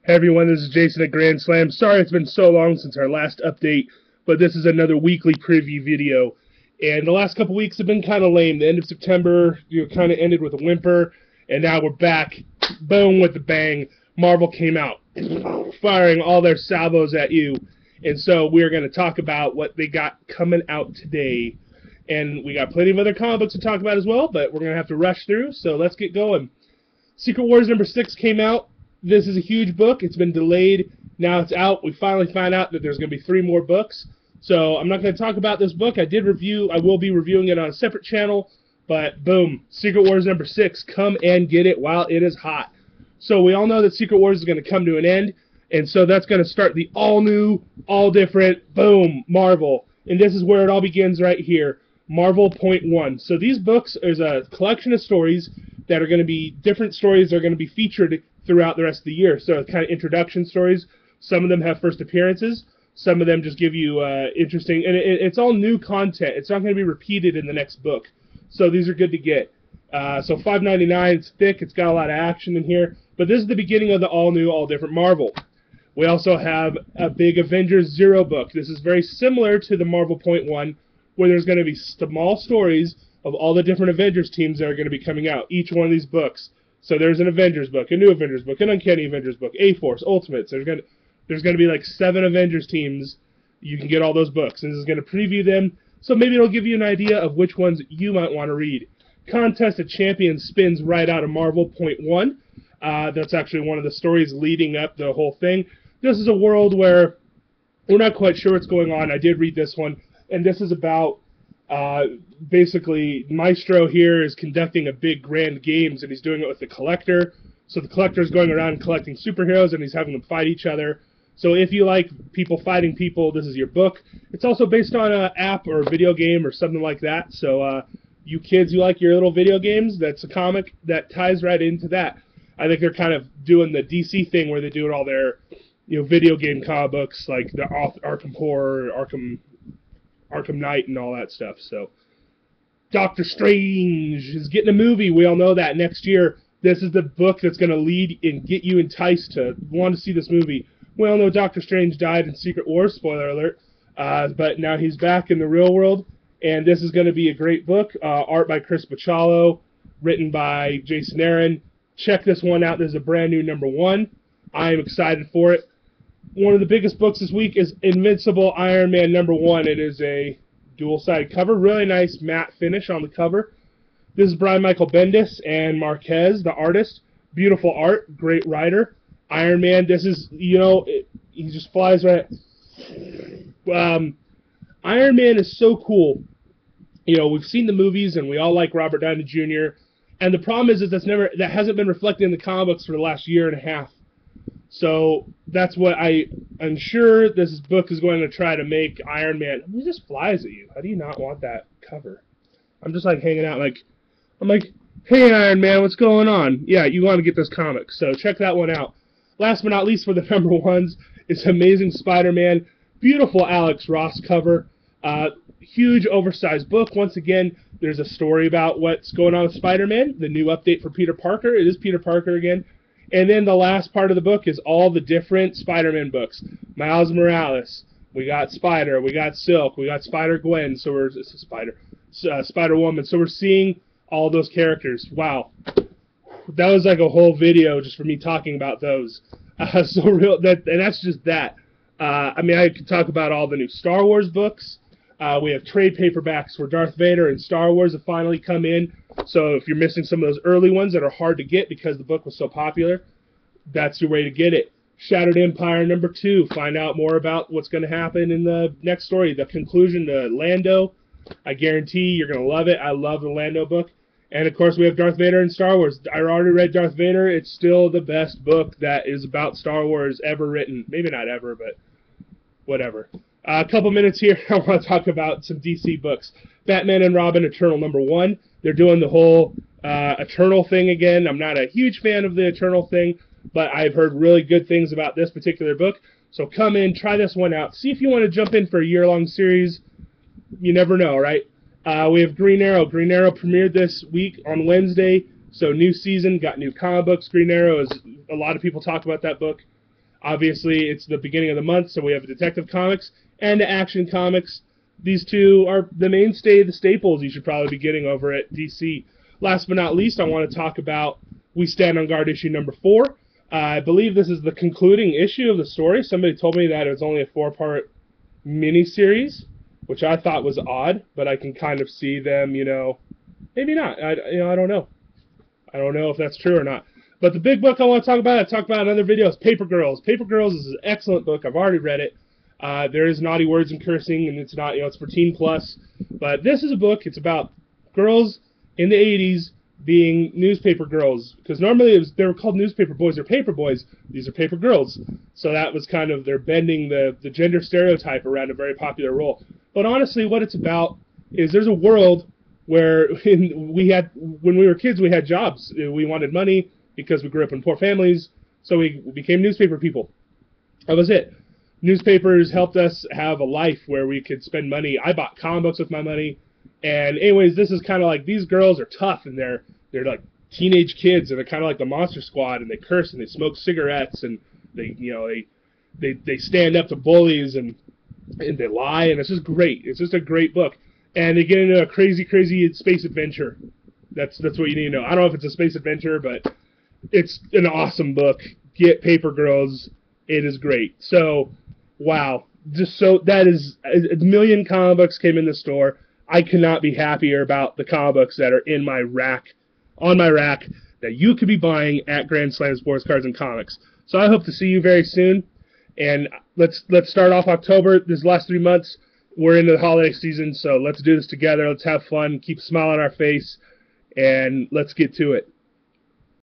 Hey everyone, this is Jason at Grand Slam. Sorry it's been so long since our last update, but this is another weekly preview video. And the last couple weeks have been kind of lame. The end of September, kind of ended with a whimper, and now we're back, boom, with the bang. Marvel came out, firing all their salvos at you. And so we're going to talk about what they got coming out today. And we got plenty of other comic books to talk about as well, but we're going to have to rush through, so let's get going. Secret Wars number 6 came out. This is a huge book. It's been delayed. Now it's out. We finally found out that there's going to be 3 more books. So I'm not going to talk about this book. I will be reviewing it on a separate channel. But boom, Secret Wars number 6. Come and get it while it is hot. So we all know that Secret Wars is going to come to an end. And so that's going to start the all-new, all-different, boom, Marvel. And this is where it all begins right here. Marvel Point 1. So these books is a collection of stories that are going to be different stories that are going to be featured throughout the rest of the year. So kind of introduction stories. Some of them have first appearances. Some of them just give you interesting, and it's all new content. It's not going to be repeated in the next book. So these are good to get. So $5.99. It's thick. It's got a lot of action in here. But this is the beginning of the all new, all different Marvel. We also have a big Avengers Zero book. This is very similar to the Marvel Point 1, where there's going to be small stories of all the different Avengers teams that are going to be coming out. Each one of these books. So there's an Avengers book, a new Avengers book, an Uncanny Avengers book, A-Force, Ultimates. There's going to be like 7 Avengers teams. You can get all those books, and this is going to preview them. So maybe it'll give you an idea of which ones you might want to read. Contest of Champions spins right out of Marvel Point 1. That's actually one of the stories leading up the whole thing. This is a world where we're not quite sure what's going on. I did read this one, and this is about basically Maestro here is conducting a big grand games, and he's doing it with the Collector. So the Collector is going around collecting superheroes, and he's having them fight each other. So if you like people fighting people, this is your book. It's also based on an app or a video game or something like that. So you kids who like your little video games, that's a comic that ties right into that. I think they're kind of doing the DC thing where they do all their video game comic books like the Arkham Horror, Arkham Knight, and all that stuff. So Doctor Strange is getting a movie. We all know that next year. This is the book that's going to lead and get you enticed to want to see this movie. We all know Doctor Strange died in Secret Wars, spoiler alert, but now he's back in the real world, and this is going to be a great book. Art by Chris Bachalo, written by Jason Aaron. Check this one out. This is a brand new number 1. I am excited for it. One of the biggest books this week is Invincible Iron Man number 1. It is a dual-sided cover. Really nice matte finish on the cover. This is Brian Michael Bendis and Marquez, the artist. Beautiful art. Great writer. Iron Man, this is, he just flies right. Iron Man is so cool. We've seen the movies, and we all like Robert Downey Jr., and the problem is that hasn't been reflected in the comic books for the last year and a half. So that's what I'm sure this book is going to try to make Iron Man. He just flies at you. How do you not want that cover? I'm just like hanging out I'm like, hey Iron Man, what's going on? Yeah, you want to get this comic, so check that one out. Last but not least for the number 1s is Amazing Spider-Man. Beautiful Alex Ross cover. Huge oversized book. Once again, there's a story about what's going on with Spider-Man. The new update for Peter Parker. It is Peter Parker again. And then the last part of the book is all the different Spider-Man books. Miles Morales. We got Spider. We got Silk. We got Spider-Gwen. Spider-Woman. So we're seeing all those characters. Wow. That was like a whole video just for me talking about those. And that's just that. I could talk about all the new Star Wars books. We have trade paperbacks where Darth Vader and Star Wars have finally come in. So if you're missing some of those early ones that are hard to get because the book was so popular, that's your way to get it. Shattered Empire number 2. Find out more about what's going to happen in the next story. The conclusion to Lando. I guarantee you're going to love it. I love the Lando book. And of course we have Darth Vader and Star Wars. I already read Darth Vader. It's still the best book that is about Star Wars ever written. Maybe not ever, but whatever. A couple minutes here, I want to talk about some DC books. Batman and Robin Eternal number 1. They're doing the whole Eternal thing again. I'm not a huge fan of the Eternal thing, but I've heard really good things about this particular book. So come in, try this one out. See if you want to jump in for a year-long series. You never know, right? We have Green Arrow. Green Arrow premiered this week on Wednesday. So new season, got new comic books. Green Arrow is, a lot of people talk about that book. Obviously, it's the beginning of the month, so we have Detective Comics and Action Comics. These two are the mainstay, the staples you should probably be getting over at DC. Last but not least, I want to talk about We Stand on Guard issue number 4. I believe this is the concluding issue of the story. Somebody told me that it was only a 4-part miniseries, which I thought was odd, but I can kind of see them, maybe not. I don't know. I don't know if that's true or not. But the big book I want to talk about, I talked about in other videos, Paper Girls. Paper Girls is an excellent book. I've already read it. There is naughty words and cursing, and it's not, it's for teen plus. But this is a book. It's about girls in the 80s being newspaper girls, because normally they were called newspaper boys or paper boys. These are paper girls. So that was kind of, they're bending the gender stereotype around a very popular role. But honestly, what it's about is there's a world where when we were kids, we had jobs. We wanted money because we grew up in poor families, so we became newspaper people. That was it. Newspapers helped us have a life where we could spend money. I bought comic books with my money. And anyways, this is kind of like, these girls are tough, and they're like teenage kids, and they're kind of like the Monster Squad, and they curse and they smoke cigarettes, and they stand up to bullies, and they lie, and it's just great. It's just a great book. And they get into a crazy space adventure. That's what you need to know. I don't know if it's a space adventure, but it's an awesome book. Get Paper Girls. It is great. So, wow. That is, a million comic books came in the store. I cannot be happier about the comic books that are in my rack, on my rack, that you could be buying at Grand Slam Sports Cards and Comics. So I hope to see you very soon. And let's start off October. This last 3 months, we're into the holiday season, so let's do this together. Let's have fun, keep a smile on our face, and let's get to it.